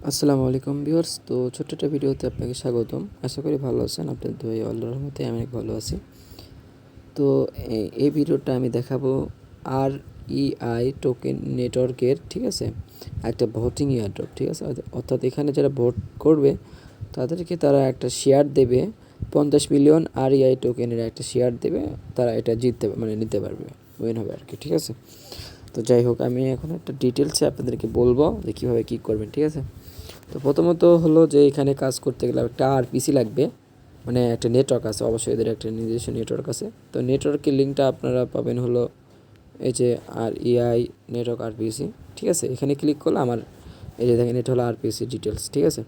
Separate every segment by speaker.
Speaker 1: আসসালামু আলাইকুম ভিউয়ার্স। তো ছোট্ট একটা ভিডিওতে আপনাকে স্বাগতম। আশা করি ভালো আছেন। আপনাদের দোয়ায় আল্লাহর রহমতে আমি অনেক ভালো আছি। তো এই ভিডিওটা আমি দেখাবো REI টোকেন নেটওয়ার্কের, ঠিক আছে, একটা ভোটিং এয়ারড্রপ, ঠিক আছে। অর্থাৎ এখানে যারা ভোট করবে তাদেরকে তারা একটা শেয়ার দেবে, 50 মিলিয়ন REI টোকেনের একটা শেয়ার দেবে, তারা এটা জিততে মানে নিতে পারবে, উইন হবে আর কি, ঠিক আছে। তো যাই হোক, আমি এখন একটা ডিটেলসে আপনাদেরকে বলবো যে কীভাবে কী করবেন, ঠিক আছে। তো প্রথমত হলো যে এখানে কাজ করতে গেলে একটা আরপিসি লাগবে, মানে একটা নেটওয়ার্ক আছে, অবশ্যই এদের একটা নিজস্ব নেটওয়ার্ক আছে। তো নেটওয়ার্কের লিঙ্কটা আপনারা পাবেন হলো এই যে REI নেটওয়ার্ক আরপিসি, ঠিক আছে। এখানে ক্লিক করলে আমার এই যে দেখেন এটা হলো আরপিসি ডিটেলস, ঠিক আছে।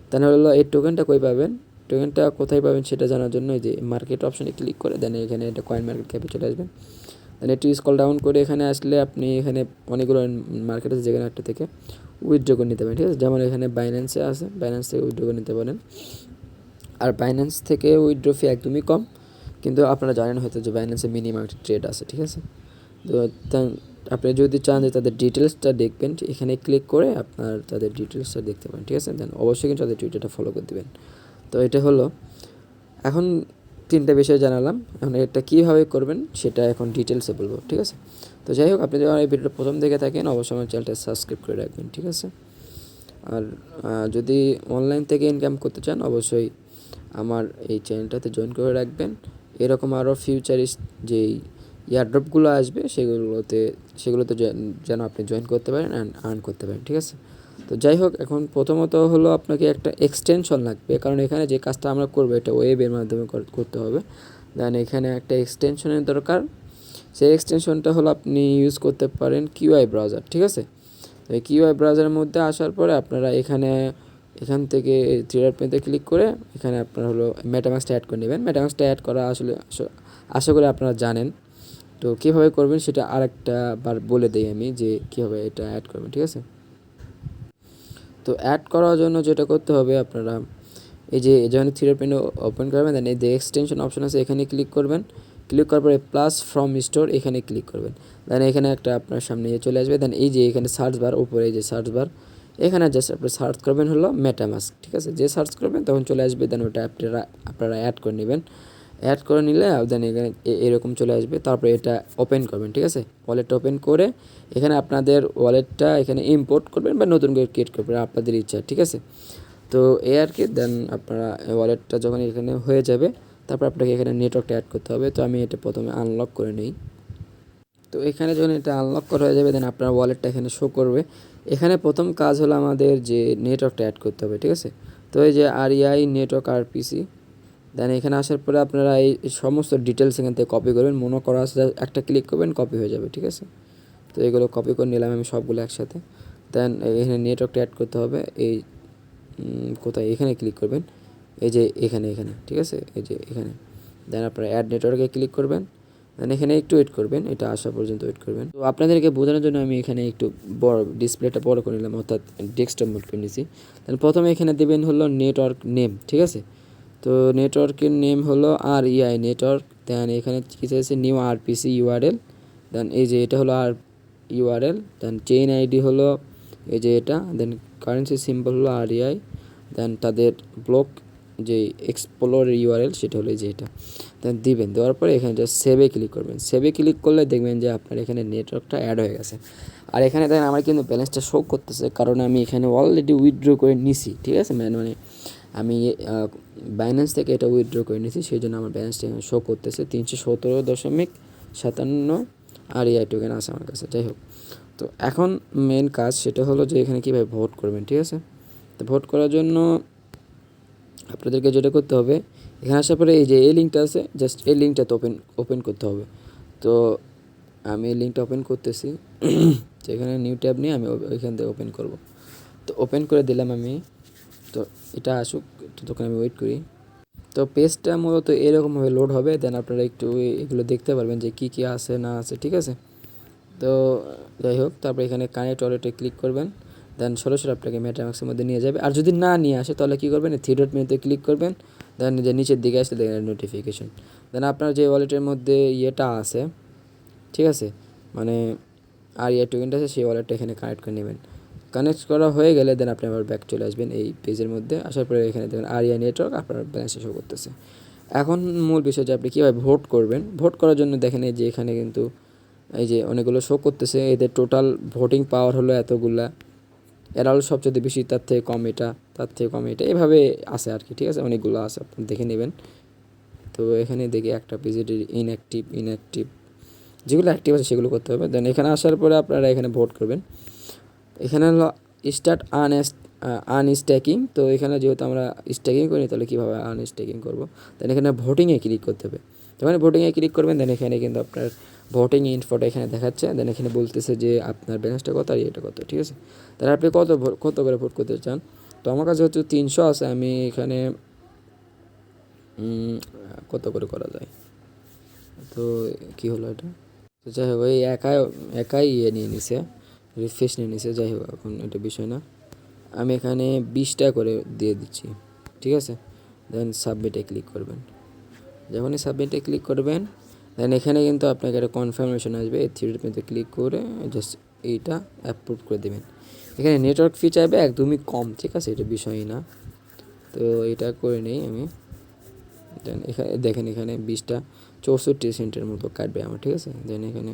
Speaker 1: তাহলে হলো এই টোকেনটা কই পাবেন, টোকেনটা কোথায় পাবেন সেটা জানার জন্য এই যে মার্কেট অপশানে ক্লিক করে দেন, এখানে এটা কয়েন মার্কেট ক্যাপে চলে আসবেন। দেন একটু স্ক্রল ডাউন করে এখানে আসলে আপনি এখানে অনেকগুলো মার্কেট আছে, যেখানে একটা থেকে উইথড্র করে নিতে পারেন, ঠিক আছে। যেমন এখানে বাইন্যান্সে আছে, বাইন্যান্স থেকে উইথড্র করে নিতে পারেন। আর বাইন্যান্স থেকে উইথড্র ফি একদমই কম, কিন্তু আপনারা জানেন হয়তো যে বাইন্যান্সে মিনিমাম ট্রেড আছে, ঠিক আছে। তো আপনি যদি চান যে তাদের ডিটেলসটা দেখবেন, এখানে ক্লিক করে আপনার তাদের ডিটেলসটা দেখতে পারেন, ঠিক আছে। দেন অবশ্যই কিন্তু তাদের টুইটারটা ফলো করে দেবেন। তো এটা হলো এখন তিনটা বিষয় জানালাম, এখন এটা কীভাবে করবেন সেটা এখন ডিটেলসে বলবো, ঠিক আছে। তো যাই হোক, আপনি যখন এই ভিডিওটা প্রথম দেখে থাকেন অবশ্যই আমার চ্যানেলটা সাবস্ক্রাইব করে রাখবেন, ঠিক আছে। আর যদি অনলাইন থেকে ইনকাম করতে চান অবশ্যই আমার এই চ্যানেলটাতে জয়েন করে রাখবেন। এরকম আরও ফিউচারিস্ট যেই এয়ারড্রপগুলো আসবে সেগুলোতে যেন আপনি জয়েন করতে পারেন অ্যান্ড আর্ন করতে পারেন, ঠিক আছে। তো যাই হোক, এখন প্রথমত হলো আপনাকে একটা এক্সটেনশন লাগবে, কারণ এখানে যে কাজটা আমরা করবো এটা ওয়েবের মাধ্যমে করতে হবে। দেন এখানে একটা এক্সটেনশনের দরকার। সেই এক্সটেনশনটা হলো আপনি ইউজ করতে পারেন কিউআই ব্রাউজার, ঠিক আছে। তো এই কিউআই ব্রাউজারের মধ্যে আসার পরে আপনারা এখান থেকে থ্রি ডট মেনুতে ক্লিক করে এখানে আপনারা হলো মেটামাস্কটা অ্যাড করে নেবেন। মেটামাস্কটা অ্যাড করা আসলে আশা করি আপনারা জানেন। তো কীভাবে করবেন সেটা আরেকটা বার বলে দিই আমি, যে কীভাবে এটা অ্যাড করবেন, ঠিক আছে। তো অ্যাড করার জন্য যেটা করতে হবে, আপনারা এই যে যখন থ্রি ডট মেনু ওপেন করবেন, দেন এই যে এক্সটেনশন অপশন আছে এখানে ক্লিক করবেন। ক্লিক করার পরে প্লাস ফ্রম স্টোর এখানে ক্লিক করবেন। দেন এখানে একটা আপনার সামনে চলে আসবে। দেন এই যে এখানে সার্চ বার, উপরে এই যে সার্চ বার, এখানে জাস্ট আপনি সার্চ করবেন হলো মেটামাস্ক, ঠিক আছে। যে সার্চ করবেন তখন চলে আসবে। দেন ওটা আপনারা অ্যাড করে নেবেন। অ্যাড করে নিলে দেন এখানে এরকম চলে আসবে। তারপরে এটা ওপেন করবেন, ঠিক আছে। ওয়ালেটটা ওপেন করে এখানে আপনাদের ওয়ালেটটা এখানে ইম্পোর্ট করবেন বা নতুন করে ক্রিয়েট করবেন, আপনাদের ইচ্ছা, ঠিক আছে। তো এই আর কি। দেন আপনারা ওয়ালেটটা যখন এখানে হয়ে যাবে, তারপর আপনাকে এখানে নেটওয়ার্কটা অ্যাড করতে হবে। তো আমি এটা প্রথমে আনলক করে নিই। তো এখানে যখন এটা আনলক করা হয়ে যাবে, দেন আপনার ওয়ালেটটা এখানে শো করবে। এখানে প্রথম কাজ হলো আমাদের যে নেটওয়ার্কটা অ্যাড করতে হবে, ঠিক আছে। তো এই যে REI নেটওয়ার্ক আরপিসি, দেন এখানে আসার পরে আপনারা এই সমস্ত ডিটেলস এখান থেকে কপি করবেন। মনে করা আছে একটা ক্লিক করবেন, কপি হয়ে যাবে, ঠিক আছে। তো এগুলো কপি করে নিলাম আমি সবগুলো একসাথে। দেন এখানে নেটওয়ার্কটা অ্যাড করতে হবে। এই কোথায় এখানে ক্লিক করবেন, এই যে এখানে, ঠিক আছে, এই যে এখানে। দেন আপনারা অ্যাড নেটওয়ার্কে ক্লিক করবেন। দেন এখানে একটু ওয়েট করবেন, এটা আসা পর্যন্ত ওয়েট করবেন। তো আপনাদেরকে বোঝানোর জন্য আমি এখানে একটু বড় ডিসপ্লেটা বড় করে নিলাম, অর্থাৎ ডেস্কটপ মোড করে নিয়েছি। দেন প্রথমে এখানে দেবেন হলো নেটওয়ার্ক নেম, ঠিক আছে। তো নেটওয়ার্কের নেম হলো REI নেটওয়ার্ক। দেন এখানে কী চাইছে, নিউ আরপিসি ইউআরএল। দেন এই যে এটা হলো ইউআরএল। দেন চেইন আইডি হলো এই যে এটা। দেন কারেন্সি সিম্বল হলো REI। দেন তাদের ব্লক যে এক্সপ্লোর ইউআরএল সেটা হলো যে এটা। দেন দিবেন, দেওয়ার পরে এখানে জাস্ট সেভে ক্লিক করবেন। সেভে ক্লিক করলে দেখবেন যে আপনার এখানে নেটওয়ার্কটা অ্যাড হয়ে গেছে। আর এখানে দেখেন আমার কিন্তু ব্যালেন্সটা শো করতেছে, কারণ আমি এখানে অলরেডি উইথড্র করে নিছি, ঠিক আছে। মানে আমি বাইন্যান্স থেকে এটা উইথড্র করে নিয়েছি, সেই জন্য আমার ব্যালেন্সটা এখানে শো করতেছে 317.57 REI টোকেন আছে আমার কাছে। যাই হোক, তো এখন মেন কাজ সেটা হলো যে এখানে কীভাবে ভোট করবেন, ঠিক আছে। তো ভোট করার জন্য আপনাদেরকে যেটা করতে হবে, এখানে আসার পরে এই যে এই লিঙ্কটা আছে, জাস্ট এই লিঙ্কটা তো ওপেন করতে হবে। তো আমি এই লিঙ্কটা ওপেন করতেছি। যেখানে নিউ ট্যাব নিয়ে আমি ওইখান থেকে ওপেন করব। তো ওপেন করে দিলাম আমি। তো এটা আসুক, ততক্ষণ আমি ওয়েট করি। তো পেজটা মূলত এরকমভাবে লোড হবে। দেন আপনারা একটু এগুলো দেখতে পারবেন যে কী আছে না আছে, ঠিক আছে। তো যাই হোক, তারপর এখানে কানেক্ট ওয়ালেটে ক্লিক করবেন। দেন সরাসরি আপনাকে মেটামাস্কের মধ্যে নিয়ে যাবে। আর যদি না নিয়ে আসে তাহলে কী করবেন, থ্রি ডট মেনুতে ক্লিক করবেন। দেন যে নিচের দিকে আসলে দেখেন নোটিফিকেশন। দেন আপনার যে ওয়ালেটের মধ্যে ইয়েটা আছে, ঠিক আছে, মানে REI টোকেনটা আছে, সেই ওয়ালেটটা এখানে কানেক্ট করে নেবেন। কানেক্ট করা হয়ে গেলে দেন আপনি আবার ব্যাক চলে আসবেন এই পেজের মধ্যে। আসার পরে এখানে দেখবেন REI নেটওয়ার্ক আপনার ব্যালেন্সে শো করতেছে। এখন মূল বিষয় যে আপনি কীভাবে ভোট করবেন। ভোট করার জন্য দেখেন এই যে এখানে কিন্তু এই যে অনেকগুলো শো করতেছে, এদের টোটাল ভোটিং পাওয়ার হলো এতগুলা, এরা হলো সবচেয়ে বেশি, তার থেকে কম এটা, তার থেকে কম এটা, এভাবে আছে আর কি, ঠিক আছে, অনেকগুলো আছে, আপনি দেখে নেবেন। তো এখানে দেখি একটা পেজের ইনঅ্যাক্টিভ যেগুলো অ্যাক্টিভ আছে সেগুলো করতে হবে। দেন এখানে আসার পরে আপনারা এখানে ভোট করবেন। এখানে হলো স্টার্ট আনস্ট্যাকিং। তো এখানে যেহেতু আমরা স্ট্যাকিং করি তাহলে কীভাবে আনস্ট্যাকিং করবো, দেন এখানে ভোটিংয়ে ক্লিক করতে হবে। যখন ভোটিংয়ে ক্লিক করবেন দেন এখানে কিন্তু আপনার ভোটিং ইনফোটা এখানে দেখাচ্ছে। দেন এখানে বলতেছে যে আপনার ব্যালেন্সটা কত আর এটা কত, ঠিক আছে। তাহলে আপনি কত করে ভোট করতে চান। তো আমার কাছে হচ্ছে 300 আছে, আমি এখানে কত করে করা যায়। তো কী হলো এটা, তো যাই হোক ওই একাই নিয়ে নিছে, রিফ্রেশ নিয়ে নিছে, যাই হোক এখন এটা বিষয় না। আমি এখানে 20 টাকা করে দিয়ে দিচ্ছি, ঠিক আছে। দেন সাবমিটে ক্লিক করবেন। যখনই সাবমিটে ক্লিক করবেন দেন এখানে কিন্তু আপনাকে একটা কনফার্মেশন আসবে, এই থ্রিতে ক্লিক করে জাস্ট এইটা অ্যাপ্রুভ করে দেবেন। এখানে নেটওয়ার্ক ফি চাইবে একদমই কম, ঠিক আছে, এটা বিষয়ই না। তো এটা করে নেই আমি। দেন এখানে দেখেন এখানে 20টা 64 সেন্টের মতো কাটবে আমার, ঠিক আছে। দেন এখানে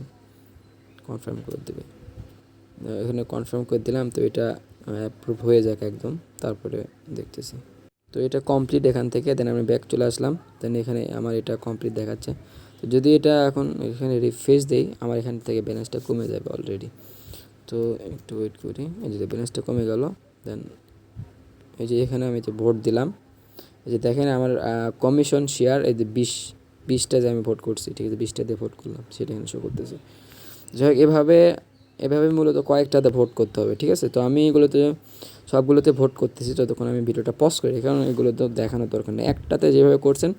Speaker 1: কনফার্ম করে দেবে, এখানে কনফার্ম করে দিলাম। তো এটা অ্যাপ্রুভ হয়ে যাক একদম, তারপরে দেখতেছি। তো এটা কমপ্লিট এখান থেকে। দেন আমি ব্যাক চলে আসলাম। দেন এখানে আমার এটা কমপ্লিট দেখাচ্ছে। তো যদি এটা এখন এখানে রিফ্রেশ দেই আমার এখান থেকে ব্যালেন্সটা কমে যাবে অলরেডি। তো একটু ওয়েট করি, এই যে ব্যালেন্সটা কমে গেল। দেন এই যে এখানে আমি যে ভোট দিলাম, এই যে দেখেন আমার কমিশন শেয়ার এই যে 20টা যে আমি ভোট করছি, ঠিক আছে, 20টা দিয়ে ভোট করলাম সেটা এখানে শো করতেছে। যাই হোক এভাবে মূলত কয়েকটাতে ভোট করতে হবে, ঠিক আছে। তো আমি সবগুলোতে ভোট করতেছি যতক্ষণ আমি ভিডিওটা পজ করি, কারণ এগুলো তো দেখানোর দরকার নেই। একটাতে যেভাবে করছেন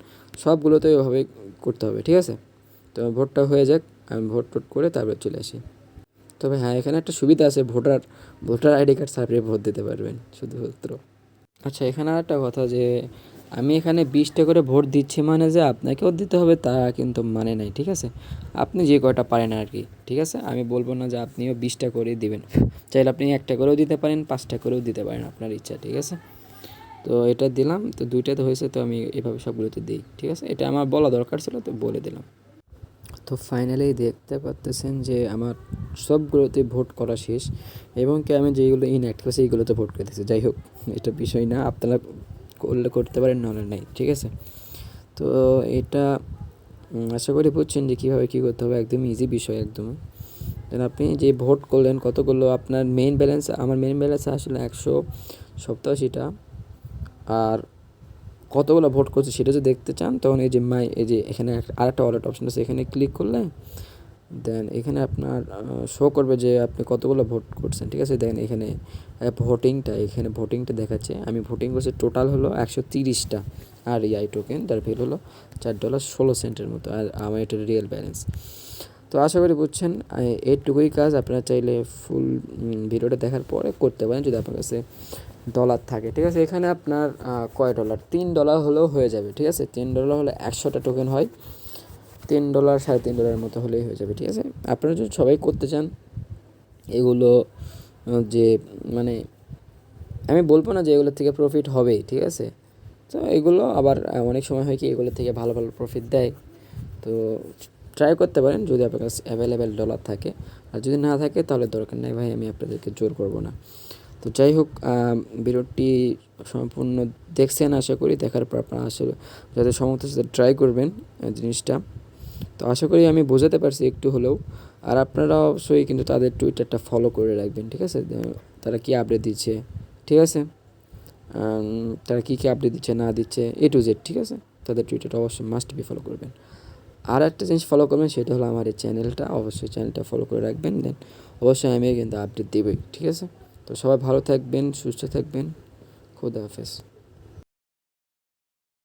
Speaker 1: সবগুলোতে ওইভাবে করতে হবে, ঠিক আছে। তো ভোটটা হয়ে যাক, আমি ভোট করে তারপরে চলে আসি। তবে হ্যাঁ, এখানে একটা সুবিধা আছে, ভোটার আইডি কার্ড ছাপিয়ে ভোট দিতে পারবেন শুধুমাত্র। আচ্ছা, এখানে একটা কথা যে আমি এখানে 20টা করে ভোট দিচ্ছি মানে যে আপনাকেও দিতে হবে তা কিন্তু মানে নাই, ঠিক আছে। আপনি যে কয়টা পারেন আর কি, ঠিক আছে। আমি বলবো না যে আপনিও 20টা করে দিবেন, চাইলে আপনি 1টা করেও দিতে পারেন, 5টা করেও দিতে পারেন, আপনার ইচ্ছা, ঠিক আছে। তো এটা দিলাম, তো 2টাতে হয়েছে, তো আমি এভাবে সবগুলোতে দিই, ঠিক আছে। এটা আমার বলা দরকার ছিল, তো বলে দিলাম। তো ফাইনালি দেখতে পাচ্তেছেন যে আমার সবগুলোতে ভোট করা শেষ, এবং কি আমি যেগুলো ইনঅ্যাক্টিভ আছে এইগুলোতে ভোট করতেছি। যাই হোক, এটা বিষয় না, আপনারা করলে করতে পারেন, নাহলে নাই, ঠিক আছে। তো এটা আশা করি বুঝছেন যে কীভাবে কী করতে হবে, একদম ইজি বিষয় একদম। দেন আপনি যে ভোট করলেন কতগুলো, আপনার মেইন ব্যালেন্স, আমার মেইন ব্যালেন্স আসলে 187টা, আর কতগুলো ভোট করছে সেটা যদি দেখতে চান তখন এই যে এই যে এখানে আরেকটা ওয়ালেট অপশন আছে, এখানে ক্লিক করলে দেন এখানে আপনার শো করবে যে আপনি কতগুলো ভোট করছেন, ঠিক আছে। দেন এখানে ভোটিংটা দেখাচ্ছে, আমি ভোটিং করছি টোটাল হলো 130টা, আর REI টোকেন যার ভ্যালু হলো $4.16 মতো, আর আমার এটা রিয়েল ব্যালেন্স। তো আশা করি বুঝছেন, এইটুকুই কাজ। আপনারা চাইলে ফুল ভিডিওটা দেখার পরে করতে পারেন যদি আপনার কাছে ডলার থাকে, ঠিক আছে। এখানে আপনার কয় ডলার, $3 হলেও হয়ে যাবে, ঠিক আছে। $3 হলে 100টা টোকেন হয়, $3 $3.5 মতো হলেই হয়ে যাবে, ঠিক আছে। আপনারা যদি সবাই করতে চান এগুলো, যে মানে আমি বলবো না যে এগুলোর থেকে প্রফিট হবেই, ঠিক আছে। তো এগুলো আবার অনেক সময় হয় কি এগুলোর থেকে ভালো প্রফিট দেয়। তো ট্রাই করতে পারেন যদি আপনার কাছে অ্যাভেলেবেল ডলার থাকে, আর যদি না থাকে তাহলে দরকার নেই ভাই, আমি আপনাদেরকে জোর করব না। তো যাই হোক, ভিডিওটি সম্পূর্ণ দেখছেন আশা করি। দেখার পর আপনারা আসলে যাতে সমস্ত সাথে ট্রাই করবেন জিনিসটা। তো আশা করি আমি বোঝাতে পারছি একটু হলেও। আর আপনারা অবশ্যই কিন্তু তাদের টুইটারটা ফলো করে রাখবেন, ঠিক আছে। তারা কী আপডেট দিচ্ছে, ঠিক আছে, তারা কী আপডেট দিচ্ছে না দিচ্ছে A to Z, ঠিক আছে। তাদের টুইটারটা অবশ্যই মাস্ট বি ফলো করবেন। আর একটা জিনিস ফলো করবেন, সেটা হলো আমার এই চ্যানেলটা, অবশ্যই চ্যানেলটা ফলো করে রাখবেন। দেন অবশ্যই আমি কিন্তু আপডেট দেবই, ঠিক আছে। তো সবাই ভালো থাকবেন, সুস্থ থাকবেন, খুদা হাফেজ।